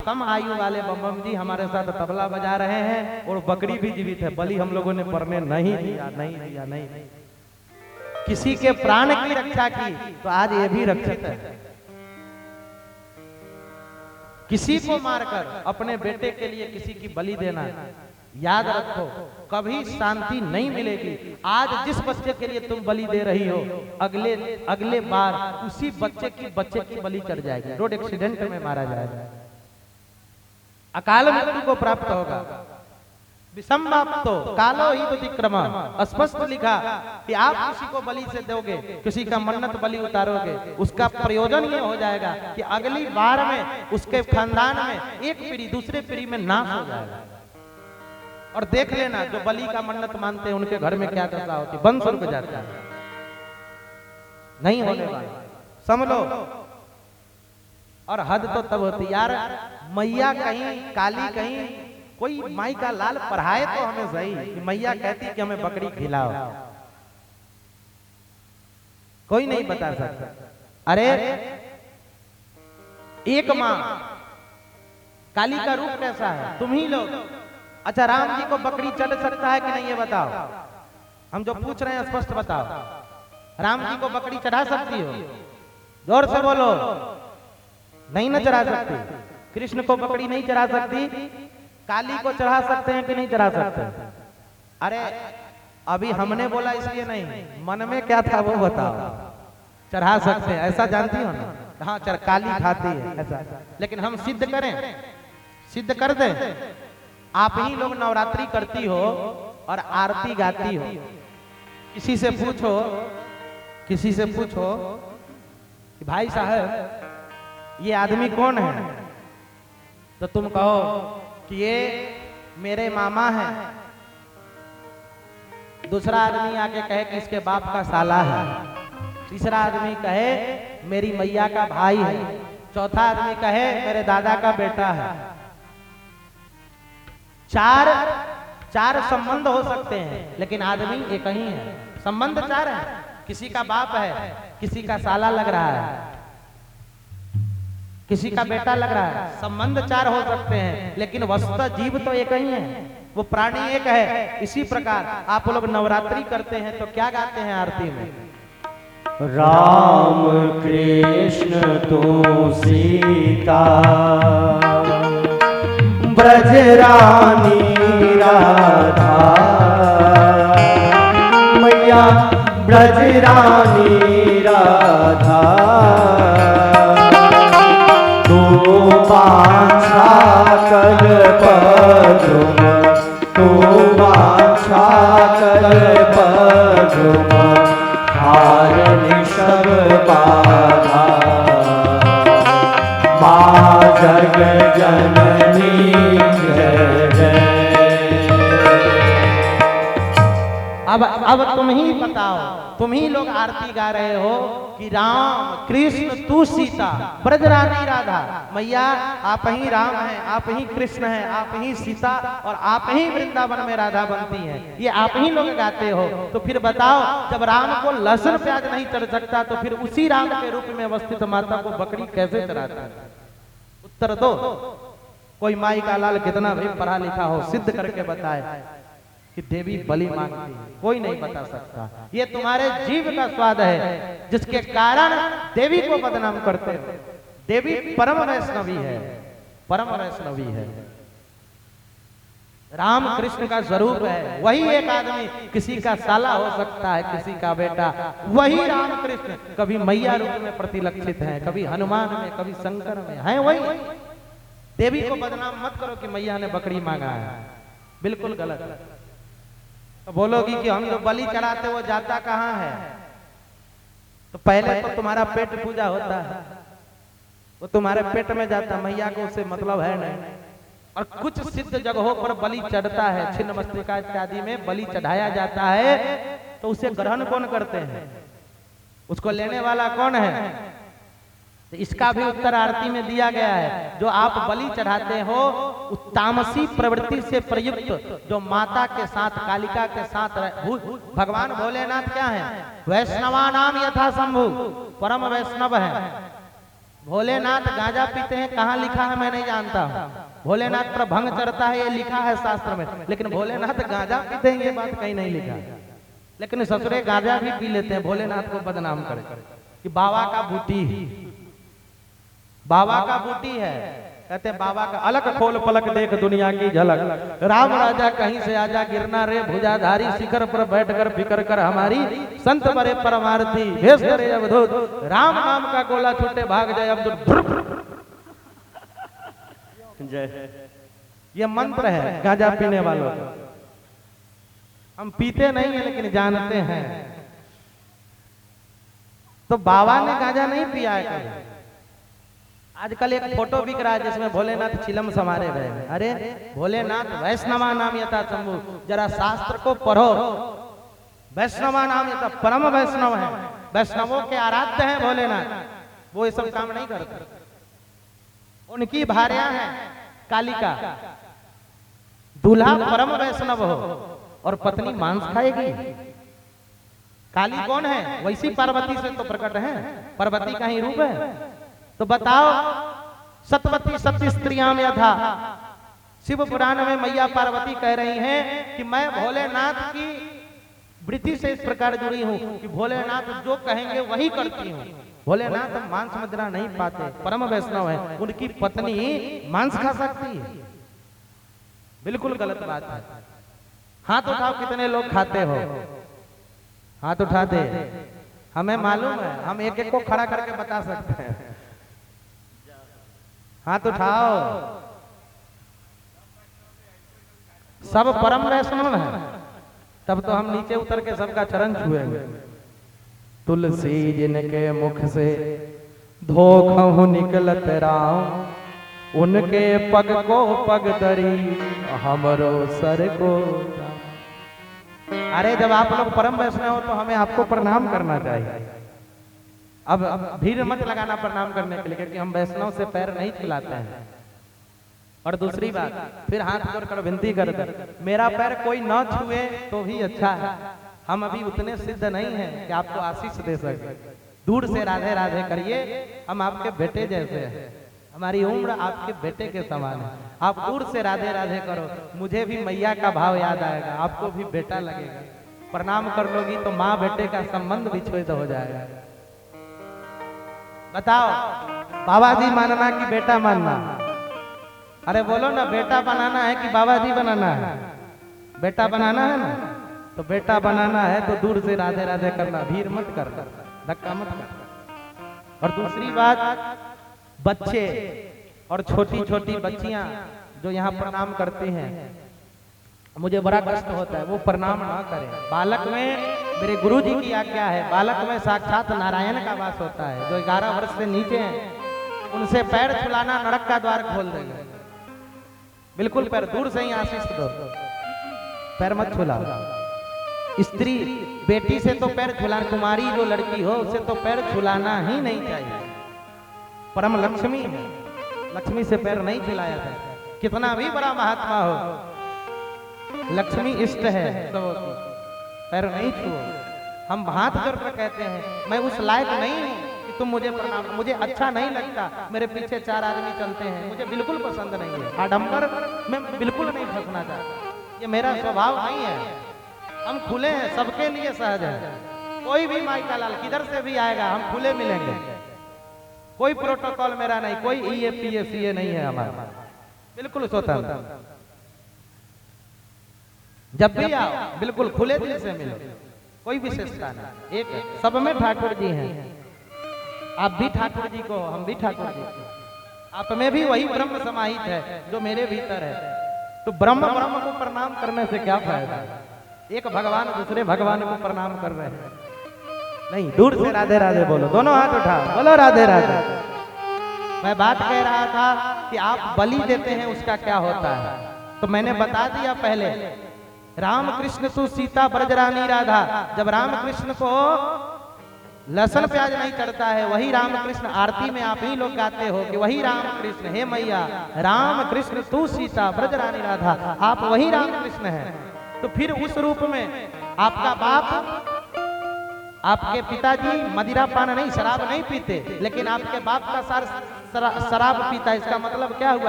कम आयु वाले बम जी हमारे साथ तबला बजा रहे हैं और बकरी भी जीवित है। बलि हम लोगों ने पढ़ने नहीं दिया, नहीं दिया, नहीं। किसी के प्राण की रक्षा की तो आज ये भी रक्षित है। किसी को मारकर अपने बेटे के लिए किसी की बलि देना, याद रखो कभी शांति नहीं मिलेगी। आज जिस बच्चे के लिए तुम बलि दे रही हो, अगले बार उसी बच्चे की बलि चढ़ जाएगी, रोड एक्सीडेंट में मारा जाएगा, अकाल मृत्यु को प्राप्त होगा। विषमाप्तो कालो ही व्यतिक्रम, स्पष्ट लिखा कि आप किसी को बलि से दोगे, किसी का मन्नत बलि उतारोगे, उसका प्रयोजन ये हो जाएगा कि अगली बार में उसके खानदान में एक पीढ़ी दूसरे पीढ़ी में नाश हो जाएगा। और देख लेना जो बलि का मन्नत मानते हैं उनके घर में क्या दशा होती, वंश रुक जाता है, नहीं होने वाला, समझ लो। और हद तो तब होती यार, मैया कहीं काली कहीं कोई माई का लाल पढ़ाए तो हमें सही कि मैया कहती कि हमें बकरी खिलाओ, कोई नहीं बता सकता। अरे एक माँ, काली का रूप कैसा है तुम ही लोग। अच्छा राम जी को बकरी चढ़ सकता है कि नहीं ये बताओ, हम जो पूछ रहे हैं स्पष्ट बताओ। राम जी को बकरी चढ़ा सकती हो? जोर से बोलो। नहीं ना चढ़ा सकती। कृष्ण को बकरी नहीं चढ़ा सकती, काली को चढ़ा सकते हैं कि नहीं चढ़ा सकते? अरे अभी हमने बोला इसलिए नहीं, मन में क्या था वो बताओ। चढ़ा सकते हैं ऐसा जानती हो ना? हाँ काली खाती है ऐसा, लेकिन हम सिद्ध करें, सिद्ध कर दें। आप ही लोग नवरात्रि करती हो और आरती गाती हो, किसी से पूछो कि भाई साहब ये आदमी कौन है, तो तुम कहो कि ये मेरे मामा है। दूसरा आदमी आके कहे कि इसके बाप का साला है। तीसरा आदमी कहे मेरी मैया का भाई है। चौथा आदमी कहे मेरे दादा का बेटा है। चार संबंध हो सकते हैं, लेकिन आदमी एक ही है। संबंध चार है, किसी का बाप है, किसी का साला लग रहा है, किसी का बेटा लग रहा है। संबंध चार हो सकते हैं, लेकिन वस्तुतः जीव तो एक ही है, वो प्राणी एक है। इसी प्रकार आप लोग नवरात्रि करते हैं तो क्या गाते हैं आरती में? राम कृष्ण तो सीता ब्रजरानी राधा, मैया ब्रजरानी राधा, बाछा कल पद्म, तो बाछा कल पद्म, हार निषभ बाधा, माँ जग जननी जय जय। अब तुम ही बताओ, तुम ही लोग आरती गा रहे हो कि राम कृष्ण तू सीता ब्रजरानी राधा। मैया आप ही राम हैं, आप ही कृष्ण हैं, आप ही सीता और आप ही वृंदावन में राधा बनती हैं, ये आप ही लोग गाते हो। तो फिर बताओ, जब राम को लहसुन प्याज नहीं चढ़ सकता तो फिर उसी राम के रूप में अवस्थित माता को बकरी कैसे चढ़ाता है? उत्तर दो। कोई माई का लाल कितना भी पढ़ा लिखा हो, सिद्ध करके बताए कि देवी बलि मांगती है, कोई नहीं बता सकता। ये तुम्हारे जीव का स्वाद है, जिसके कारण देवी को बदनाम करते हो। देवी परम वैष्णवी है, परम वैष्णवी है, राम कृष्ण का स्वरूप है। वही एक आदमी किसी का साला हो सकता है, किसी का बेटा। वही राम कृष्ण कभी मैया रूप में प्रतिलक्षित है, कभी हनुमान में, कभी शंकर में है। वही देवी को बदनाम मत करो कि मैया ने बकरी मांगा है, बिल्कुल गलत है। तो बोलोगी कि हम जो बलि चढ़ाते वो जाता कहाँ है? तो पहले तो तुम्हारा पेट पूजा होता है, वो तुम्हारे पेट में जाता, मैया को उससे मतलब है नहीं। और कुछ सिद्ध जगहों पर बलि चढ़ता है, छिन्नमस्तिका इत्यादि में बलि चढ़ाया जाता है, तो उसे ग्रहण कौन करते हैं? उसको लेने वाला कौन है? तो इसका भी उत्तर आरती में दिया गया है। जो आप बलि चढ़ाते हो तामसी प्रवृत्ति से प्रयुक्त जो माता के साथ, कालिका के साथ भगवान भोलेनाथ क्या है? वैष्णवा नाम यथा शंभु, परम वैष्णव है। भोलेनाथ गांजा पीते हैं, कहाँ लिखा है मैं नहीं जानता हूँ। भोलेनाथ पर भंग चढ़ता है ये लिखा है शास्त्र में, लेकिन भोलेनाथ गांजा पीते हैं ये बात कहीं नहीं लिखा है। लेकिन ससुरे गांजा भी पी लेते हैं, भोलेनाथ को बदनाम कर कि बाबा का बूटी, बाबा का बूटी है। कहते हैं बाबा का अलग खोल पलक देख दुनिया की झलक, राम राजा कहीं से आजा गिरना रे भुजाधारी, शिखर पर बैठकर फिकर कर हमारी, संत बड़े परमार्थी भेष करे अवधूत, राम नाम का गोला छूटे भाग जाए अब्दुल। जय। ये मंत्र है गांजा पीने वालों का। हम पीते नहीं है लेकिन जानते हैं। तो बाबा ने गांजा नहीं पिया है कभी। आजकल एक फोटो बिक रहा है जिसमें भोलेनाथ चिलम समारे हुए हैं। अरे भोलेनाथ वैष्णवा नाम यथा शंभु, जरा शास्त्र को पढ़ो। वैष्णवा नाम यथा, परम वैष्णव है, वैष्णवों के आराध्य हैं भोलेनाथ। वो ये सब काम नहीं करते। उनकी भार्या है कालिका, दूल्हा परम वैष्णव हो और पत्नी मांस खाएगी। काली कौन है? वैसी पार्वती से तो प्रकट है, पार्वती का ही रूप है। तो बताओ, सतवती सती स्त्रियां में था। शिव पुराण में मैया पार्वती कह रही हैं कि मैं भोलेनाथ की वृत्ति से इस प्रकार जुड़ी हूं कि भोलेनाथ जो कहेंगे वही करती हूं। भोलेनाथ मांस मदिरा नहीं पाते, परम वैष्णव है, उनकी पत्नी मांस खा सकती है? बिल्कुल गलत बात है। हाथ उठाओ कितने लोग खाते हो, हाथ उठा दे। हमें मालूम है, हम एक एक को खड़ा करके बता सकते हैं। हाथ उठाओ। सब परम वैष्णव है, तब तो हम नीचे उतर के सबका चरण छुएंगे। तुलसी जिनके मुख से धोखहु निकलत राम, उनके पग को पग धरी हमरो सर को। अरे जब आप लोग परम वैष्णव हो तो हमें आपको प्रणाम करना चाहिए। अब भीड़ मत लगाना प्रणाम करने के लिए, क्योंकि हम वैष्णव से पैर नहीं खिलाते हैं। और दूसरी बात, फिर हाथ जोड़कर विनती करते, मेरा पैर कोई न छुए तो भी अच्छा है। हम अभी उतने सिद्ध नहीं हैं कि आपको आशीष दे सके। दूर से राधे राधे करिए, हम आपके बेटे जैसे हैं, हमारी उम्र आपके बेटे के समान है। आप दूर से राधे राधे करो, मुझे भी मैया का भाव याद आएगा, आपको भी बेटा लगेगा। प्रणाम कर लोगी तो माँ बेटे का संबंध विच्छेद हो जाएगा। बताओ, बाबा जी मानना कि बेटा मानना? अरे बोलो ना, बेटा बनाना है कि बाबा जी बनाना है? बेटा बनाना है ना, तो बेटा बनाना है तो दूर से राधे राधे करना, भीड़ मत कर, धक्का मत कर। और दूसरी बात, बच्चे और छोटी छोटी बच्चियां जो यहाँ प्रणाम करती हैं, मुझे बड़ा कष्ट होता है, वो प्रणाम ना करें। बालक में मेरे गुरुजी की आज्ञा है, बालक में साक्षात नारायण का वास होता है। जो 11 वर्ष से नीचे हैं उनसे पैर छुलाना नरक का द्वार खोल देगा। बिल्कुल पैर दूर से ही आशीष दो, पैर मत छुलाओ। स्त्री बेटी से तो पैर छुलाना, कुमारी जो लड़की हो उसे तो पैर छुलाना ही नहीं चाहिए। परम लक्ष्मी है, लक्ष्मी से पैर नहीं छुलाया जाता। कितना भी बड़ा महात्मा हो, लक्ष्मी इष्ट है तो पैर नहीं छुओ। हम हाथ जोड़कर कहते हैं, मैं उस लायक नहीं हूं कि तुम मुझे प्रणाम, मुझे अच्छा नहीं लगता, मेरे पीछे 4 आदमी चलते हैं, मुझे बिल्कुल पसंद नहीं है। आडंबर में बिल्कुल नहीं फंसना चाहता, ये मेरा स्वभाव नहीं है। हम खुले हैं, सबके लिए सहज है। कोई भी माई का लाल किधर से भी आएगा, हम खुले मिलेंगे। कोई प्रोटोकॉल मेरा नहीं, कोई EA PA CA नहीं है हमारा, बिल्कुल स्वतंत्र। जब भी आओ बिल्कुल खुले दिल से मिलो, कोई विशेषता नहीं। एक सब में ठाकुर जी हैं, आप भी ठाकुर जी को, हम भी ठाकुर जी को। आप में भी वही ब्रह्म समाहित है जो मेरे भीतर है। तो ब्रह्म को प्रणाम करने से क्या फायदा? एक भगवान दूसरे भगवान को प्रणाम कर रहे हैं, नहीं। दूर से राधे राधे बोलो, दोनों हाथ उठाओ, बोलो राधे राधे। मैं बात कह रहा था कि आप बलि देते हैं उसका क्या होता है, तो मैंने बता दिया पहले। राम कृष्ण तू सीता ब्रजरानी राधा, जब राम कृष्ण को लहसुन प्याज नहीं चढ़ता है, वही राम कृष्ण आरती में आप ही लोग गाते हो कि वही राम कृष्ण, हे मैया राम कृष्ण तू सीता ब्रजरानी राधा, आप वही राम कृष्ण हैं। तो फिर उस रूप में आपका बाप आपके पिताजी मदिरा पान नहीं, शराब नहीं पीते, लेकिन आपके बाप का सार शराब पीता है। इसका मतलब क्या हुआ?